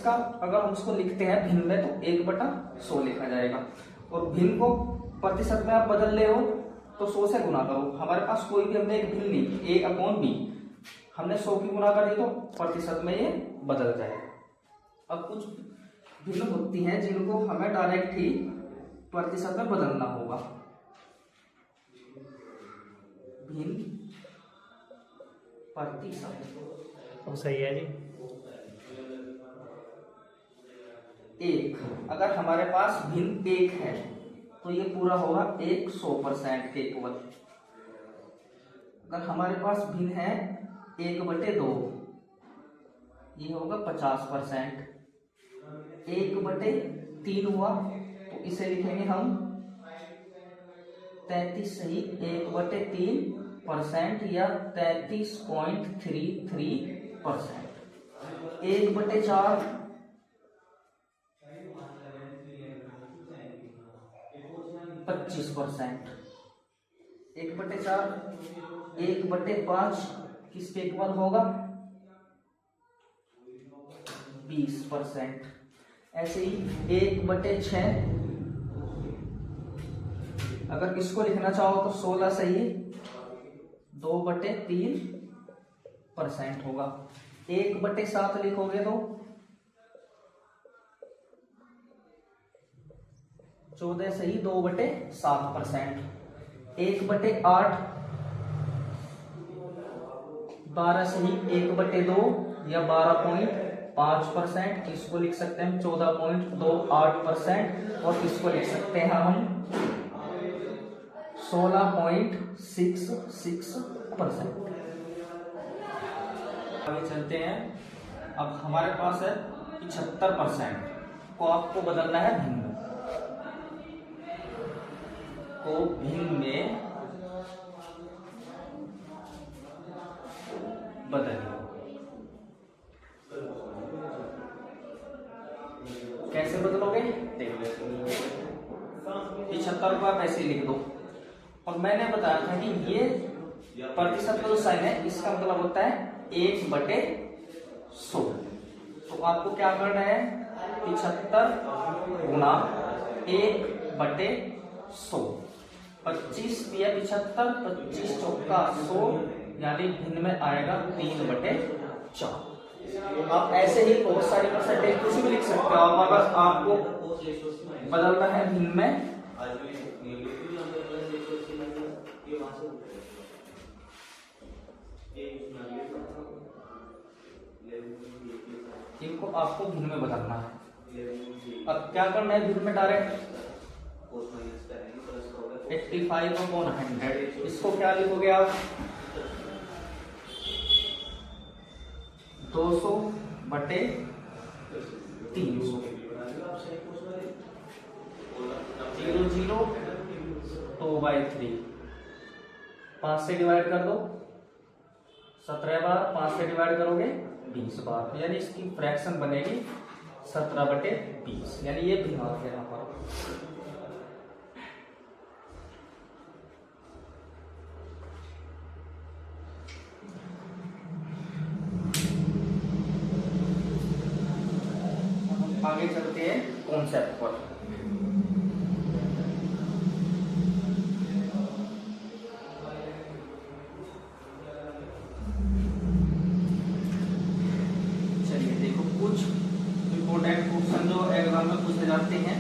इसका अगर हम उसको लिखते हैं भिन्न में तो 1/100 लिखा जाएगा। और भिन्न को प्रतिशत में आप बदल ले हो तो 100 से गुना करो। हमारे पास कोई भी हमने एक भिन्न ली a/b, हमने 100 की गुना कर दी तो प्रतिशत में ये बदल जाएगा। अब कुछ भिन्न होती हैं जिनको हमें डायरेक्ट ही प्रतिशत में बदलना होगा। भिन्न प्रतिशत तो सही है जी। एक, अगर हमारे पास भिन्न एक है तो ये पूरा होगा 100% के इक्वल। अगर हमारे पास भिन्न है 1/2, ये होगा 50%। 1/3 हुआ तो इसे लिखेंगे हम 33 सही 1/3% या 33.33%। 1/4 25%। 1/4 1/5 किसके इक्वल होगा 20%। ऐसे ही 1/6 अगर इसको लिखना चाहो तो 16 सही 2/3% होगा। 1/7 लिखोगे तो 14 सही 2/7%। 1/8 12 सही 1/2 या 12.5%। इसको लिख सकते हैं हम 14.28% और इसको लिख सकते हैं हम 16.66%। आगे चलते हैं। अब हमारे पास है 75% को आपको बदलना है भिन्न को भिन्न में बदलिए। कैसे बदलोगे देख लो। 75 को आप ऐसे लिख दो। और मैंने बताया था कि ये प्रतिशत का जो साइन है इसका मतलब होता है 1/100। तो आपको क्या करना है 75 गुना 1/100। 25 या 75 25 चौका 100 यानी भिन्न में आएगा 3/4। आप ऐसे ही बहुत सारी परसेंटेज कुछ भी लिख सकते हो। अगर आपको बदलना है भिन्न में इनको आपको भिन्न में बदलना है। अब क्या करना है भिन्न में डायरेक्ट 85/100। इसको क्या लिखोगे आप 200/300। 0 2/3 5 से डिवाइड कर दो 17 बार। 5 से डिवाइड करोगे 20 बार, यानी इसकी फ्रैक्शन बनेगी 17/20। यानी ये भिन्न आ गया यहाँ पर। आगे चलते हैं कॉन्सेप्ट पर। चलिए देखो कुछ इंपोर्टेंट क्वेश्चन जो एग्जाम में पूछे जाते हैं।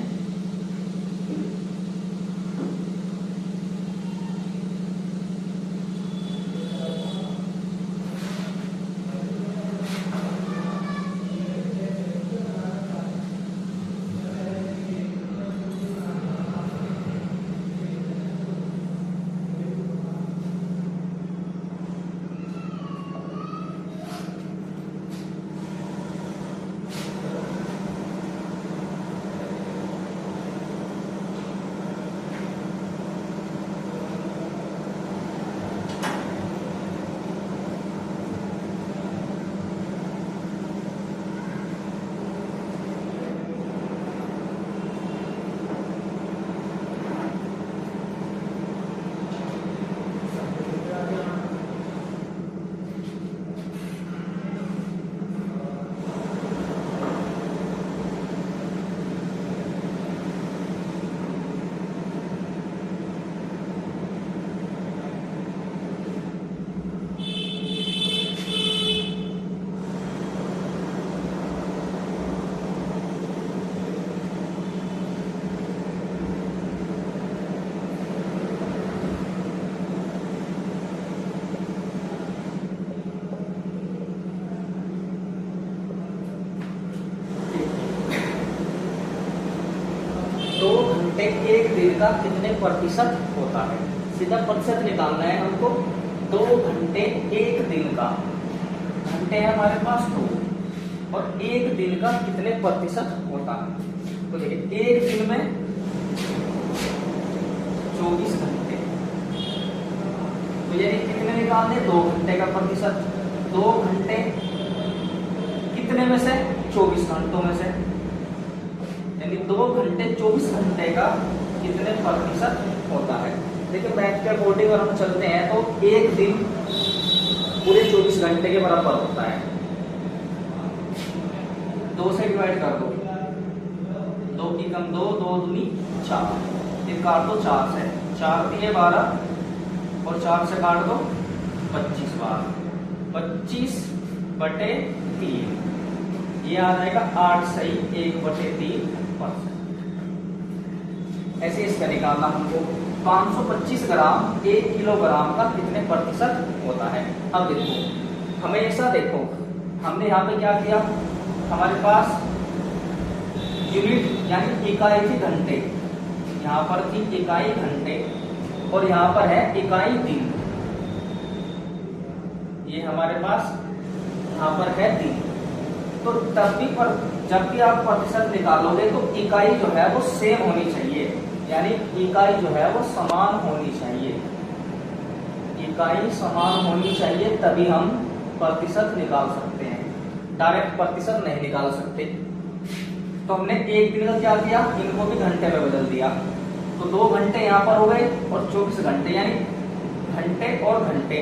एक दिन का कितने प्रतिशत होता है। सीधा प्रतिशत निकालना है हमको। 2 घंटे एक दिन का, घंटे है हमारे पास 2, और एक दिन का कितने प्रतिशत होता है। तो देखिए एक दिन में 24 घंटे, तो यानी कितने निकालने, 2 घंटे का प्रतिशत। 2 घंटे कितने में से, 24 घंटों में से, यानी 2 घंटे 24 घंटे का कितने प्रतिशत होता है। देखिए मैथ के अकॉर्डिंग अगर हम चलते हैं तो एक दिन पूरे 24 घंटे के बराबर होता है। 2 से डिवाइड कर दो, 2 की कम 2, 2 दूनी 4, फिर काट दो 4 से, 4 दिए 12, और 4 से काट दो 25 बार, 25/3, ये आ जाएगा 8 सही 1/3%। ऐसे इसका निकालना हमको। 525 ग्राम 1 किलोग्राम का कितने प्रतिशत होता है। अब देखो हमेशा देखो, हमने यहाँ पे क्या किया, हमारे पास यूनिट यानी इकाई थी घंटे, यहाँ पर थी इकाई घंटे, और यहाँ पर है इकाई दिन। ये हमारे पास यहाँ पर है दिन। तो तब भी पर जब भी आप प्रतिशत निकालोगे तो इकाई जो है वो सेम होनी चाहिए, यानी इकाई जो है वो समान होनी चाहिए। इकाई समान होनी चाहिए तभी हम प्रतिशत निकाल सकते हैं, डायरेक्ट प्रतिशत नहीं निकाल सकते। तो हमने एक दिन का क्या किया, इनको भी घंटे में बदल दिया, तो 2 घंटे यहाँ पर हो गए और 24 घंटे, यानी घंटे और घंटे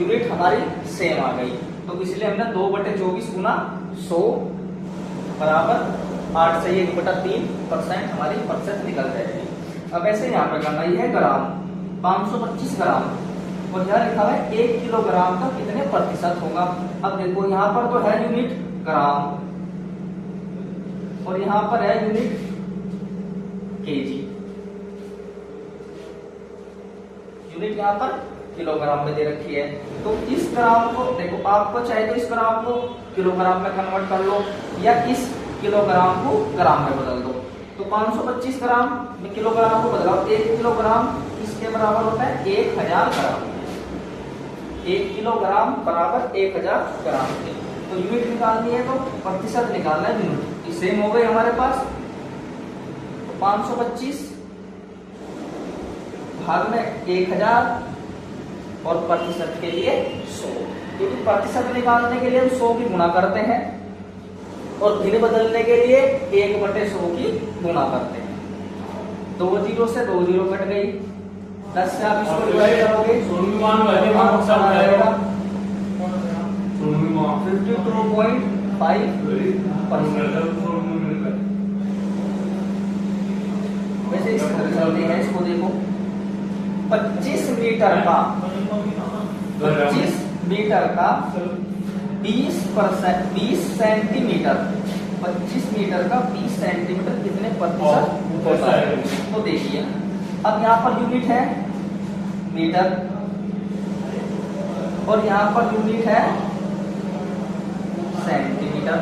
यूनिट हमारी सेम आ गई। तो इसलिए हमने 2/24 गुना 100 बराबर 8 से 1/3% हमारी प्रतिशत निकल जाएगी। अब ऐसे यहाँ पे करना, ये है ग्राम, 525 ग्राम, और यहाँ लिखा है 1 किलोग्राम का कितने प्रतिशत होगा। अब देखो यहाँ पर तो है यूनिट ग्राम, और यहाँ पर है यूनिट केजी, यूनिट यहाँ पर किलोग्राम में दे रखी है। तो इस ग्राम को देखो, आपको चाहे तो इस ग्राम को किलोग्राम में कन्वर्ट कर लो, या इस किलोग्राम को ग्राम में बदल दो। तो 525 ग्राम में किलोग्राम को बदलाओ, 1 किलोग्राम इसके बराबर होता है 1000 ग्राम। 1 किलोग्राम बराबर 1000 ग्राम के। तो यूनिट निकालनी है तो प्रतिशत निकालना है यूनिट। सेम हो गए हमारे पास, तो 525 भाग में 1000 और प्रतिशत के लिए 100, क्योंकि प्रतिशत निकालने के लिए हम 100 की गुणा करते हैं, और भिन्न बदलने के लिए 1/100 की गुणा करते हैं। 2 0 से 2 0 कट गई, 10 से आप इसको डिवाइड करोगे, 52.5%। वैसे इस तरह चलते हैं, इसको देखो 25 मीटर का 20 सेंटीमीटर, 25 मीटर का 20 सेंटीमीटर कितने प्रतिशत होता है। तो देखिए अब यहाँ पर यूनिट है मीटर, और यहाँ पर यूनिट है सेंटीमीटर।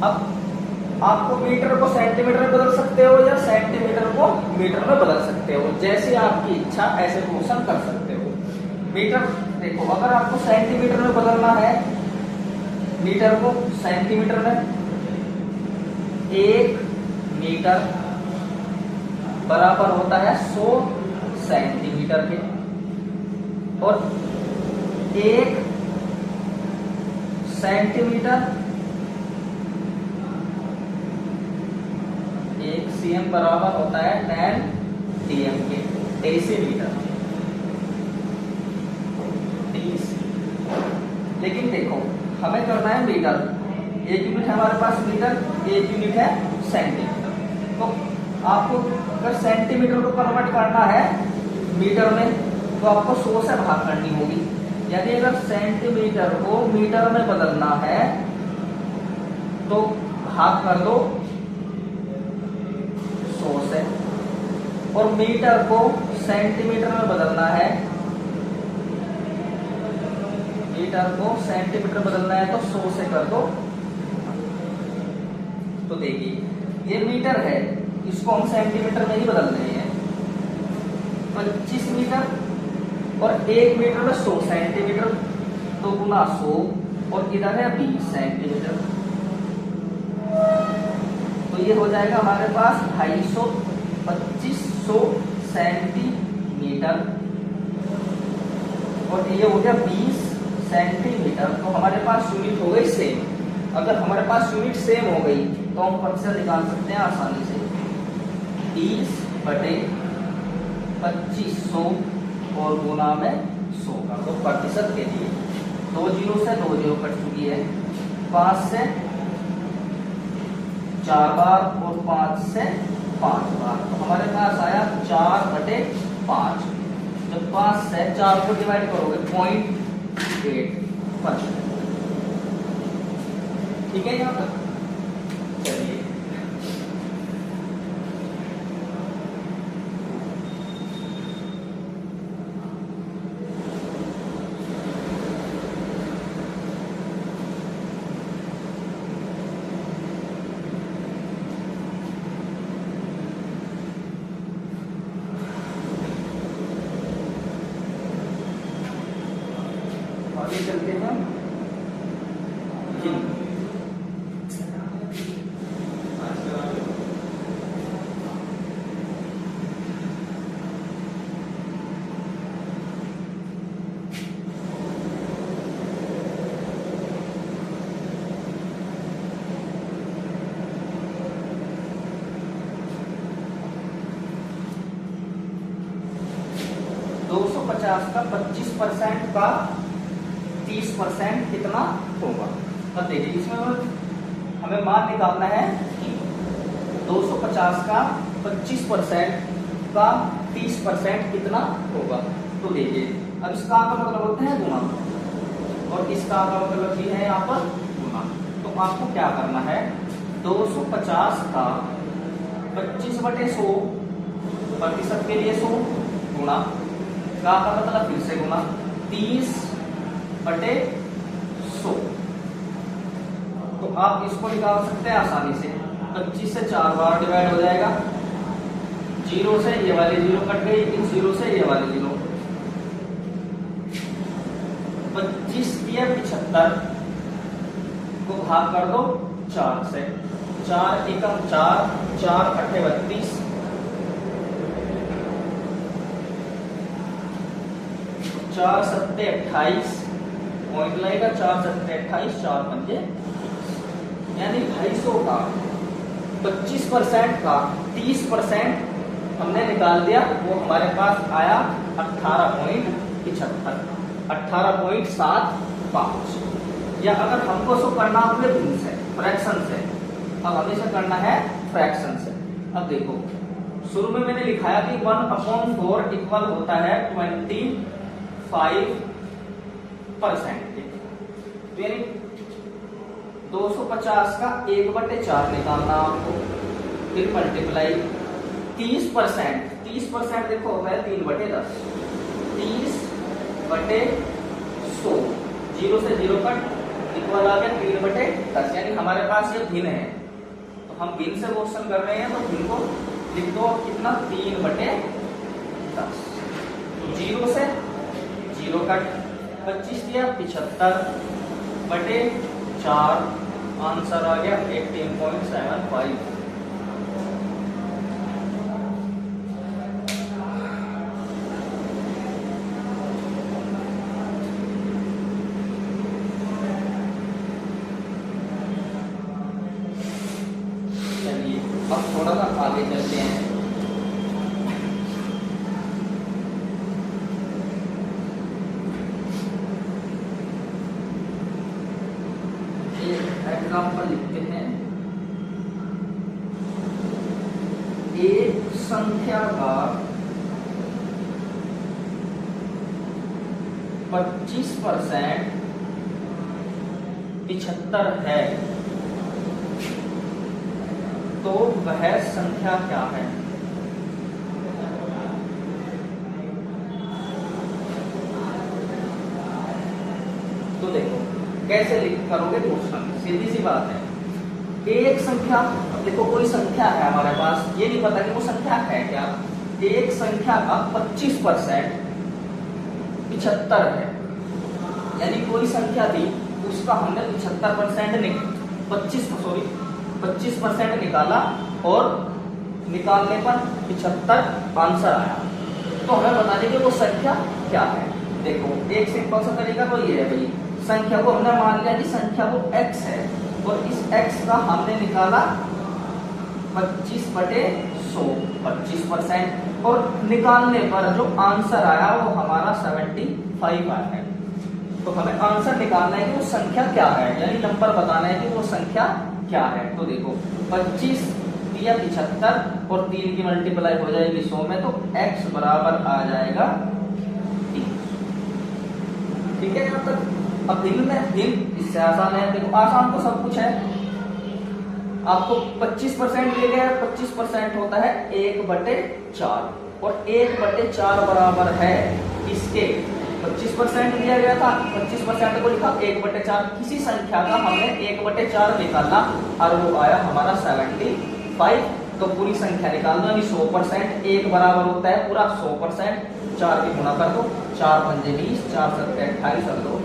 अब आपको मीटर को सेंटीमीटर में बदल सकते हो या सेंटीमीटर को मीटर में बदल सकते हो, जैसे आपकी इच्छा ऐसे क्वेश्चन कर सकते हो। मीटर देखो, अगर आपको सेंटीमीटर में बदलना है, मीटर को सेंटीमीटर में, 1 मीटर बराबर होता है 100 सेंटीमीटर के, और 1 सेंटीमीटर 1 cm बराबर होता है 10 dm के, डेसीमीटर। लेकिन देखो हमें करना है मीटर, एक यूनिट है हमारे पास मीटर, एक यूनिट है सेंटीमीटर। तो आपको अगर सेंटीमीटर को कन्वर्ट करना है मीटर में, तो आपको 100 से भाग करनी होगी, यानी अगर सेंटीमीटर को मीटर में बदलना है तो भाग कर दो 100 से, और मीटर को सेंटीमीटर में बदलना है, मीटर को सेंटीमीटर बदलना है तो 100 से कर दो। तो देखिए ये मीटर है, इसको हम सेंटीमीटर में ही बदल रहे हैं। 25 मीटर और 1 मीटर में 100 सेंटीमीटर, तो गुना 100 और इधर है 20 सेंटीमीटर, तो ये हो जाएगा हमारे पास 250 2500 सेंटीमीटर और ये हो गया 20 सेंटीमीटर। तो हमारे पास यूनिट हो गई सेम। अगर हमारे पास यूनिट सेम हो गई तो हम प्रतिशत निकाल सकते हैं आसानी से। 30/2500 और गुना में 100 का, तो प्रतिशत के लिए 2 जीरो से 2 जीरो कट चुकी है, 5 से 4 बार और 5 से 5 बार, तो हमारे पास आया 4/5। जब 5 से 4 को डिवाइड करोगे 0.8%। ठीक है यहाँ तक? चलिए आगे चलते हैं। 250 का 25% का 30% कितना होगा? अब देखिए इसमें हमें मान निकालना है कि 250 का 25% का 30% कितना होगा। तो देखिए अब इसका का मतलब होता है गुना और इसका का मतलब भी है यहाँ पर गुना। तो आपको क्या करना है, 250 का 25/100 प्रतिशत के लिए 100 गुना का मतलब फिर से गुना 30/100। तो आप इसको निकाल सकते हैं आसानी से। 25 से 4 बार डिवाइड हो जाएगा, 0 से ये वाली 0 कट गई, इन 0 से ये वाली 0। 25 दिया 75 को भाग कर दो 4 से, 4 एकम 4, 4 अट्ठे 32, 4 सत्ते 28, पॉइंट लगेगा 4 सत्ते 28, 4 पंजे, यानी 250 का 25% का 30% हमने निकाल दिया। वो हमारे पास आया 18.75, 18.75। या अगर हमको इसको करना अपने भिन्न से, फ्रैक्शन से, अब हमें इसे करना है फ्रैक्शन से। अब देखो शुरू में मैंने लिखाया कि 1/4 इक्वल होता है 25%, तो यानी 250 का 1/4 निकालना आपको, फिर मल्टीप्लाई 30%, 30% देखो होता है 3/10, 30/100, 0 से 0 कट इक्वल आ गया 3/10, यानी हमारे पास ये भिन्न है। तो हम भिन्न से क्वेश्चन कर रहे हैं तो भिन्न को लिख दो कितना, 3/10। 0 से 0 कट 25 दिया 75/4, आंसर आ गया 18.75। चलिए अब थोड़ा सा आगे चलते हैं। एग्जाम्पल लिखते हैं। एक संख्या का 25% 75 है, तो वह संख्या क्या है? तो देखो कैसे लिख करोगे क्वेश्चन, सीधी सी बात है। एक संख्या देखो कोई संख्या है हमारे पास, ये नहीं पता कि वो संख्या है क्या। एक संख्या का 25% 75 है, यानी कोई संख्या थी उसका हमने 25% निकाला और निकालने पर 75 आंसर आया। तो हमें बताने की वो संख्या क्या है। देखो एक सिंपल सा तरीका तो ये है भाई, संख्या को हमने मान लिया कि संख्या वो x है और इस x का हमने निकाला 25/100 25%, और निकालने पर जो आंसर आया वो हमारा 75 आया है। तो हमें आंसर निकालना है कि वो संख्या क्या है, यानी नंबर बताना है कि वो संख्या क्या है। तो देखो 25 या 75 और 3 की मल्टीप्लाई हो जाएगी 100 में, तो x बराबर आ जाएगा 3। ठीक है यहाँ तक। अब भिन्न में भिन्न इससे आसान है। देखो आसान तो सब कुछ है, आपको 25% दिया गया है, 25% होता है 1/4 और 1/4 बराबर है इसके 25% दिया गया था, 25% को लिखा 1/4, किसी संख्या का हमने 1/4 निकाला और वो आया हमारा 75। तो पूरी संख्या निकाल दो, यानी 100%। 1 बराबर होता है पूरा 100%, 4 की गुणा कर दो, 4 पंजे 20, 4 सत्ते 28 और 2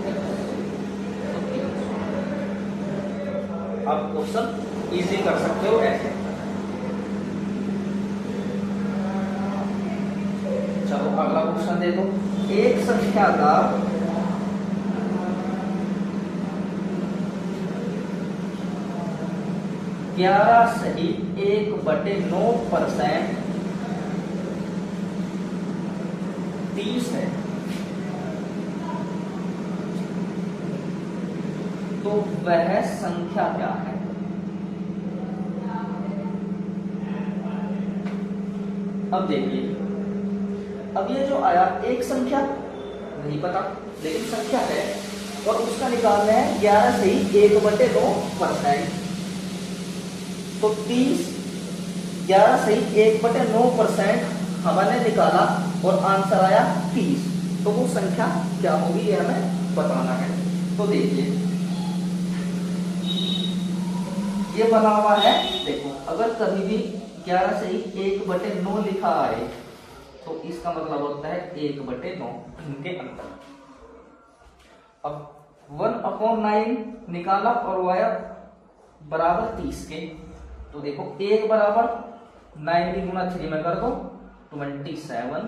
आप क्वेश्चन इजी कर सकते हो ऐसे। चलो अगला क्वेश्चन दे दो। एक संख्या का 11/1/9% 30 है, तो वह संख्या क्या है। अब देखिए, अब ये जो आया एक संख्या नहीं पता लेकिन संख्या है और उसका निकालना है 11 से ही 1/9%। तो 30 11 से ही 1/9% हमने निकाला और आंसर आया 30। तो वो संख्या क्या होगी ये हमें बताना है। तो देखिए ये बना हुआ है, देखो अगर कभी भी 11 से ही 1/9 लिखा आए तो इसका मतलब होता है 1/9 इनके अंतर। अब 1/9 निकाला और वो आया बराबर 30 के। तो देखो 1 बराबर 9 की गुणा 3 में कर दो 27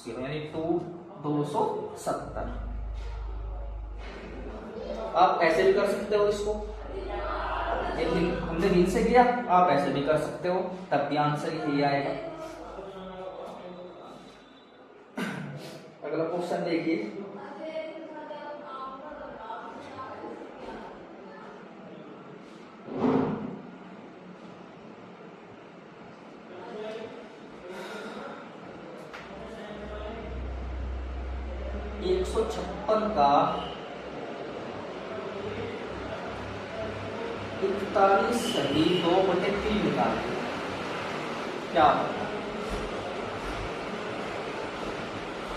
यानी 270। आप ऐसे भी कर सकते हो इसको, लेकिन हमने भिन्न से किया, आप ऐसे भी कर सकते हो, तब भी आंसर यही आएगा। अगला क्वेश्चन देखिए। एक 156 का 41 सही 2/3 निकालें, क्या होगा?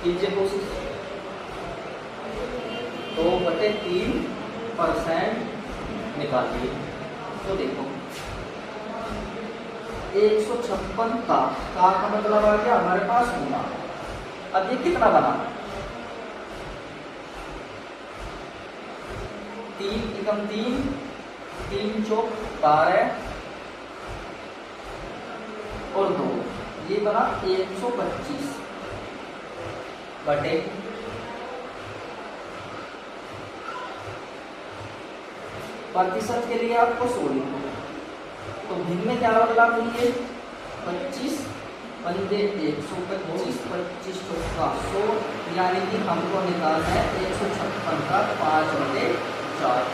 कीजिए कोशिश। 2/3% निकालिए। तो देखो 156 का मतलब आ गया हमारे पास गुना। अब ये कितना बना? 3 एकम 3, 3 चौक 12 और 2, ये बना 125 बटे प्रतिशत के लिए आपको 100 लिखो। तो भिन्न में क्या बदलाव होंगे? 25 पंजे 125, 25 चौका 100, यानी कि हमको निकालना है 156 का 5/4,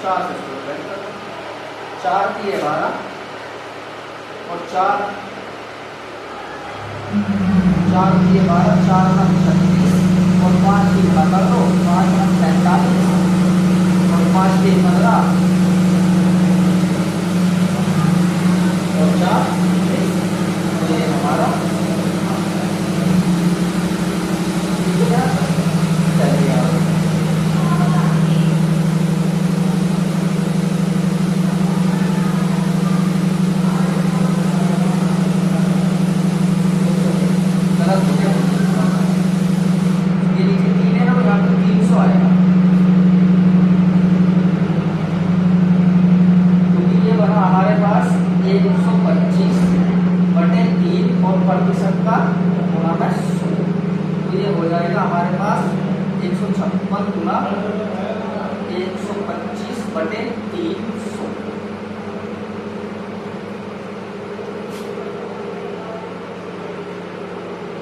4 से 100 कर 4 दिए 12 और 4 दिए 12, 4 का 36 और 5 की गुणा कर दो, 5 का 45 और 5 के 15 और 4 तो ये हमारा 1 गुना 125/300।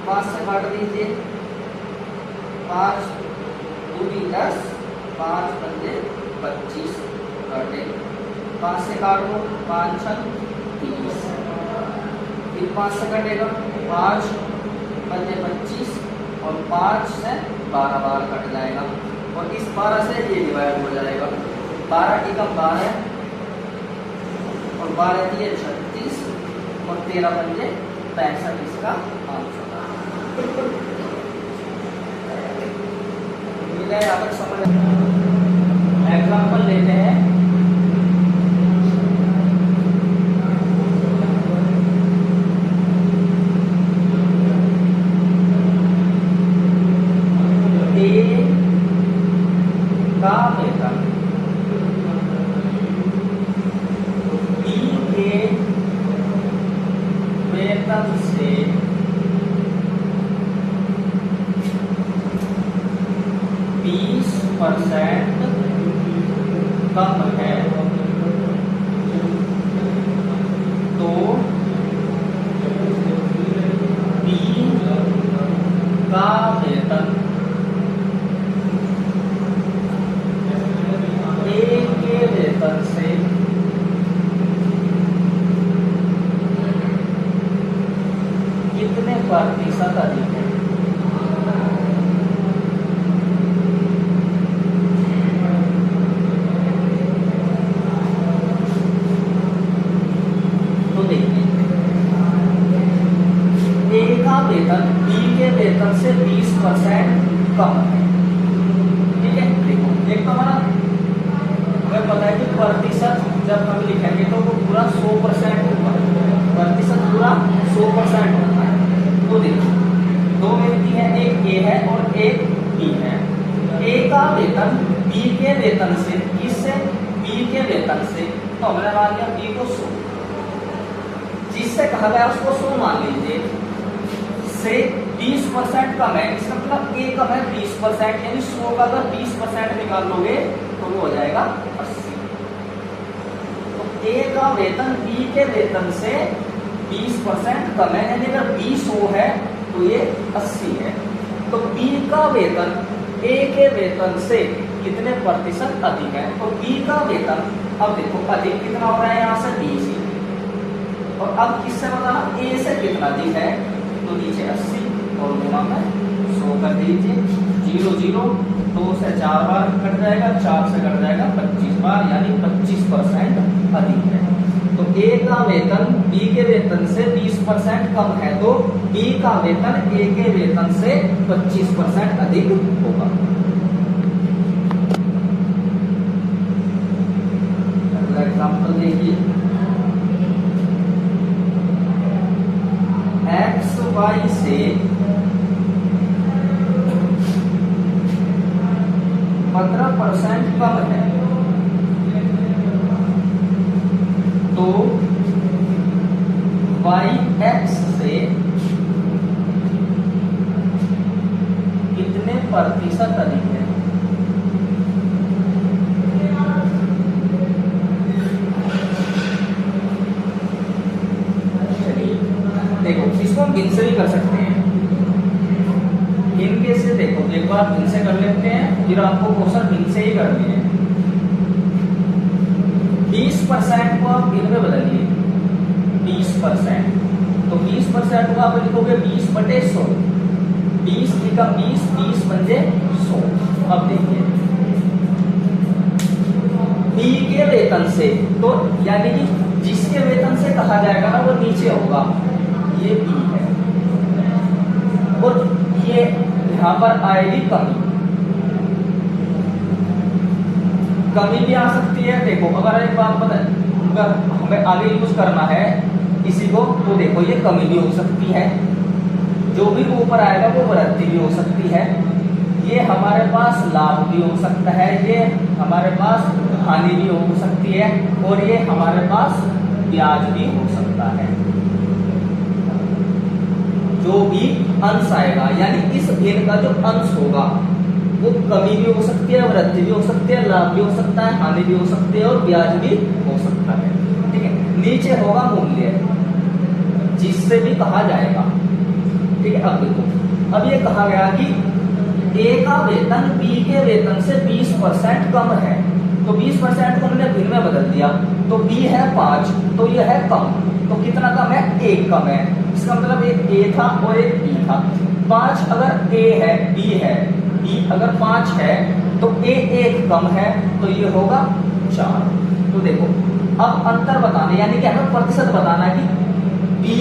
5 से काट दीजिए, 5 दूनी 10, 5 पंजे 25 काटे, 5 से काट दो, 5 छक 30, फिर 5 से कटेगा, 5 पंजे 25 और 5 से 12 बार कट जाएगा और इस 12 से ये डिवाइड हो जाएगा। 12 एकम 12 और 12 दिए 36 और 13 पंजे 65 इसका आंसर। यहाँ तक समझ। एग्जाम्पल लेते हैं। ए का वेतन बी के वेतन से 20% कम है तो बी का वेतन ए के वेतन से कितने प्रतिशत अधिक है। वेतन बी के वेतन से 20% कम है। ठीक है, देखो एक तो हमारा हमें पता है कि प्रतिशत जब हम लिखेंगे तो वो पूरा 100% होगा, प्रतिशत पूरा 100% होता है। तो देखो दो व्यक्ति हैं, एक ए है और एक बी है। ए का वेतन बी के वेतन से, किससे? बी के वेतन से, तो हमने मान लिया बी को 100, जिससे कहा गया उसको 100 मान लीजिए, से 20% कम है, इसका मतलब ए कम है 20%, यानी 100 का अगर 20% निकाल लोगे तो वो हो जाएगा 80। तो ए का वेतन बी के वेतन से 20% कम है, यानी अगर बी 100 है तो ये 80 है। तो बी का वेतन ए के वेतन से कितने प्रतिशत अधिक है? तो बी का वेतन, अब देखो अधिक कितना हो रहा है, यहाँ से 20, और अब किससे बताना ए से कितना अधिक है, तो नीचे 80 और गुणा में 100 कर दीजिए। 0 0 2 से 4 बार कट जाएगा, 4 से कट जाएगा 25 बार, यानी 25% अधिक है। तो ए का वेतन बी के वेतन से 20% कम है, तो बी का वेतन ए के वेतन से 25% अधिक होगा। अगला एग्जाम्पल देखिए। एक्स वाई से 15% कम है तो वाई एक्स से कितने प्रतिशत अधिक है? देखो इसको हम गिन से भी कर सकते हैं। इनके से देखो एक बार गिन से कर लेते हैं, फिर आपको क्वेश्चन गिन से ही करनी है। 20% को आप गिन में बदलिए, 20%, तो 20% को आप लिखोगे 20/100, 20 का 20, 20 पंजे 100। अब देखिए बी के वेतन से, तो यानी कि जिसके वेतन से कहा जाएगा ना वो नीचे होगा, ये बी है, और ये यहां पर आएगी कमी, कमी भी आ सकती है। देखो अगर एक बात पता है, अगर हमें आगे यूज करना है इसी को, तो देखो ये कमी भी हो सकती है, जो भी ऊपर आएगा वो वृद्धि भी हो सकती है, ये हमारे पास लाभ भी हो सकता है, ये हमारे पास हानि भी हो सकती है, और ये हमारे पास ब्याज भी हो सकता है। जो भी अंश आएगा, यानी इस भिन्न का जो अंश होगा वो कमी भी हो सकती है, वृद्धि भी हो सकती है, लाभ भी हो सकता है, हानि भी हो सकती है और ब्याज भी हो सकता है। ठीक है, नीचे होगा मूल्य जिससे भी कहा जाएगा। ठीक है, अब देखो, अब ये कहा गया कि ए का वेतन बी के वेतन से 20% कम है, तो 20% को हमने भिन्न में बदल दिया, तो बी है 5, तो ये है कम, तो कितना कम है? 1 कम है। इसका मतलब एक ए था और एक बी था। 5 अगर ए है, बी है, बी अगर 5 है तो ए 1 कम है, तो ये होगा 4। तो देखो, अब अंतर बताना, यानी कि हमें प्रतिशत बताना है कि बी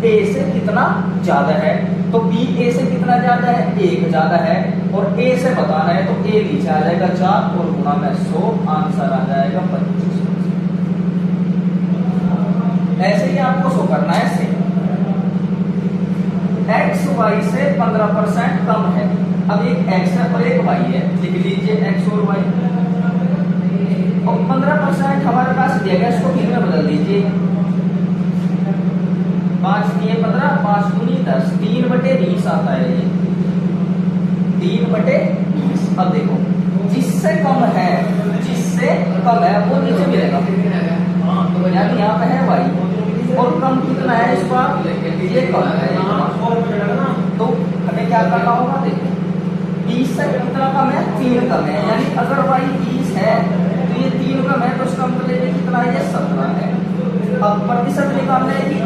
ए से कितना ज्यादा है, तो बी ए से कितना ज्यादा है? 1 ज्यादा है, और ए से बताना है तो ए नीचे आ जाएगा 4 और गुणा में 100, आंसर आ जाएगा 25। ऐसे ही आपको शो करना है सेम। एक्स वाई से 15% कम है। अब एक एक्स है और एक वाई है, लिख लीजिए एक्स और वाई, और 15% हमारे पास दिया गया, इसको भिन्न में बदल दीजिए। 5 3 15, 5 दूनी 10, 3/20 आता है ये, 3/20। अब देखो, जिससे कम है, जिससे कम है वो नीचे मिलेगा, यानी यहाँ पे है वाई, और कम कितना है इसका? ये कम है, तो हमें क्या करना होगा? देखो, 20 से कितना कम है? 3 कम है, यानी अगर वाई 20 है तो ये 3 कम है, तो इसका मतलब कितना है? ये 17 है। अब प्रतिशत निकालना है कि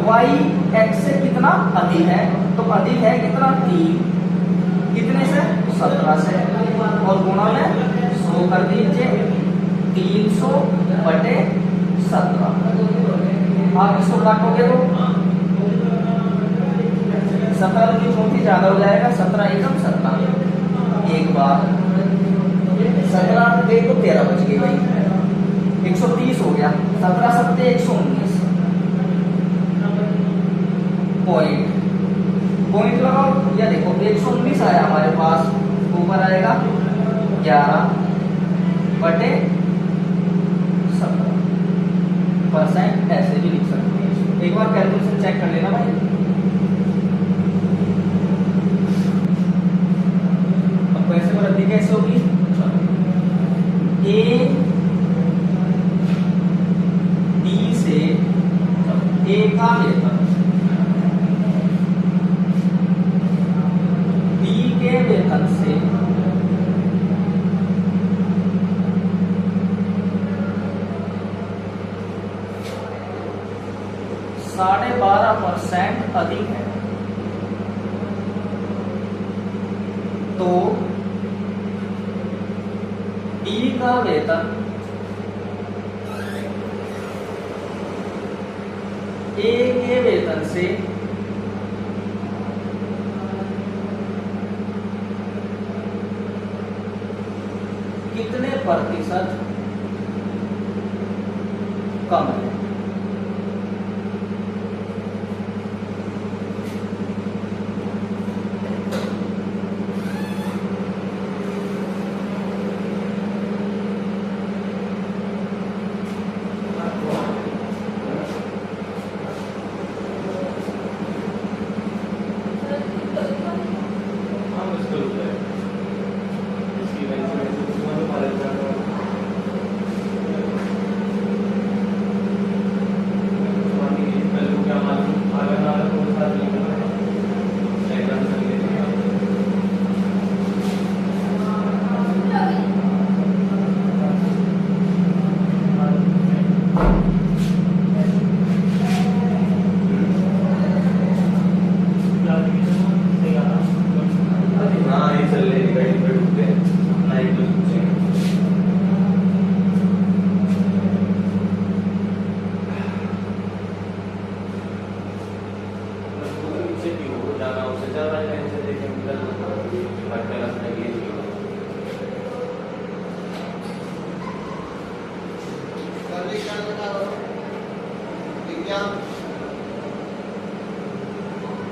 वाई एक्स से कितना अधिक है, तो अधिक है कितना? 3, कितने से? 17 से, और गुणा में 100 कर दीजिए, 300/17। आप इसको काटोगे तो 17 की चौथी ज्यादा हो जाएगा, 17 एकम 17, एक बार 17 गई तो 13 बच गई भाई, 130 हो गया, 17 7 119। पॉइंट लगाओ, या देखो 119 आया हमारे पास, ऊपर आएगा 11/17%, ऐसे भी लिख सकते हैं। एक बार कैलकुलेशन चेक कर लेना भाई। अब पैसे में वृद्धि कैसे होगी? ए बी से ए का वेतन बी के वेतन से 12.5% अधिक है, तो बी का वेतन ए के वेतन से कितने प्रतिशत कम है?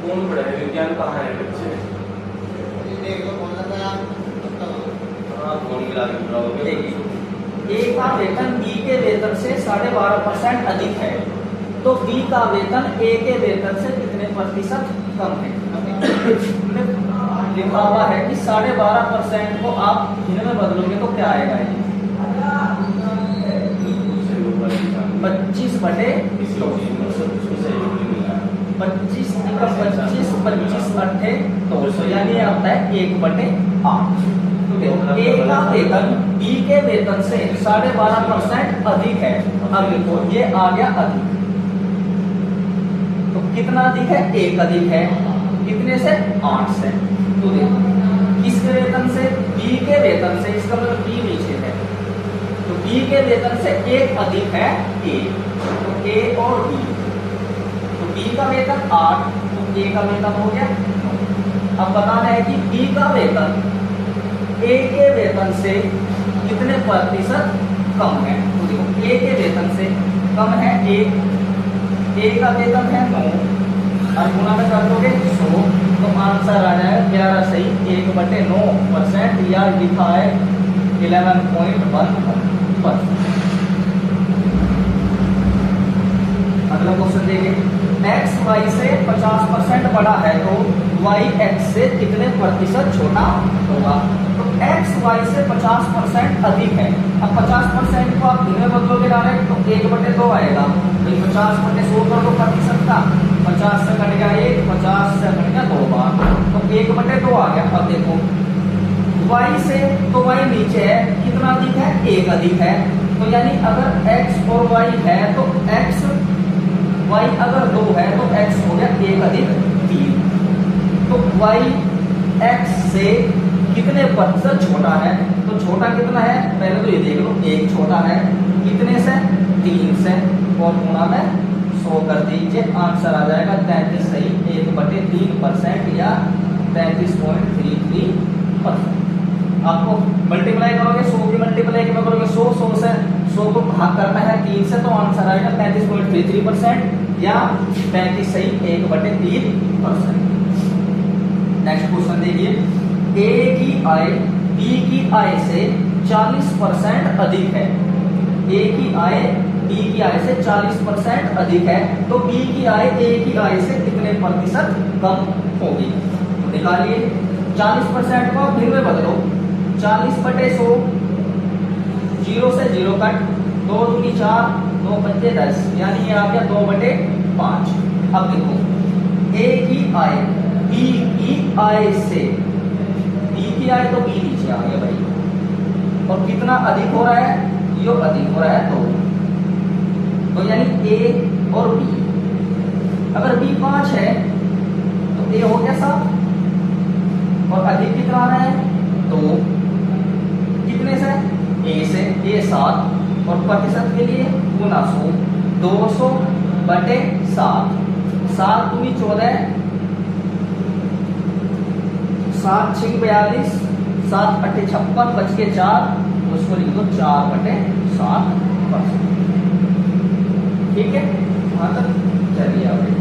कौन पढ़ा है विज्ञान? कहाँ है बच्चे? हाँ, फोन मिला के पढ़ाओगे। ए का वेतन बी के वेतन से 12.5% अधिक है, तो बी का वेतन ए के वेतन से कितने प्रतिशत कम है? लिखा हुआ है कि 12.5% को आप भिन्न में बदलोगे तो क्या आएगा ये 25 बटे 25 अट्ठे 200 यानी आता है 1/8। ए का वेतन बी के वेतन से 12.5% अधिक है। अब देखो ये आ गया अधिक, तो कितना अधिक है 1 अधिक है, कितने से 8 से। तो देखो किसके वेतन से बी के वेतन से, इसका मतलब बी नीचे है, तो बी के वेतन से 1 अधिक है ए, तो ए और बी, तो बी का वेतन 8 तो ए का वेतन हो गया 9। अब बताना है कि बी का वेतन ए के वेतन से कितने प्रतिशत कम है। तो देखो ए के वेतन से कम है ए का वेतन है 9, और गुणा में कर दोगे 100 तो आंसर आ जाएगा 11 सही 1/9%, या लिखा है 11.1%। अगला क्वेश्चन देखिए, x y से 50% बड़ा है तो y x से कितने प्रतिशत छोटा होगा। तो x y से 50% अधिक है। अब 50% को आप भिन्न में बदलोगे डायरेक्ट तो 1/2 आएगा। तो 50/100 कर दो प्रतिशत का, 50 से कट गया 1, 50 से कट गया 2 बार, तो 1/2 आ गया। अब देखो y से, तो y नीचे है, कितना अधिक है 1 अधिक है, तो यानी अगर x और y है तो x y अगर 2 है तो x हो गया 1 अधिक 3। तो y x से कितने प्रतिशत छोटा है, तो छोटा कितना है पहले तो ये देख लो, 1 छोटा है, कितने से 3 से, और गुणा में 100 कर दीजिए, आंसर आ जाएगा 33 सही 1/3% या 33.33%। आपको मल्टीप्लाई करोगे 100 की मल्टीप्लाई में करोगे 100 से 100 को भाग करना है 3 से, तो आंसर आएगा 33.33% या 33 सही 1/3%। नेक्स्ट क्वेश्चन देखिए, ए की आय बी की आय से 40% अधिक है। ए की आय बी की आय से 40% अधिक है, तो बी की आय ए की आय से कितने प्रतिशत कम होगी। तो निकालिए 40% को भिन्न में बदलो, 40/100, 0 से 0 कट, 2 दूनी 4, 2 पंजे 10, यानी ये आ गया 2/5। अब देखो ए की आय बी की आय से, बी की आय तो बी नीचे आ गया भाई, और कितना अधिक हो रहा है, यो अधिक हो रहा है 2, तो यानी ए और बी, अगर बी 5 है तो ए हो गया 7, और अधिक कितना आ रहा है 2, कितने से ए से, ए 7, और प्रतिशत के लिए गुना 100, 200/7, 7 दूनी 14, 7 6 42, 7 8 56, बच के 4, उसको लिख दो 4/7%। ठीक है, वहां तक चलिए आगे।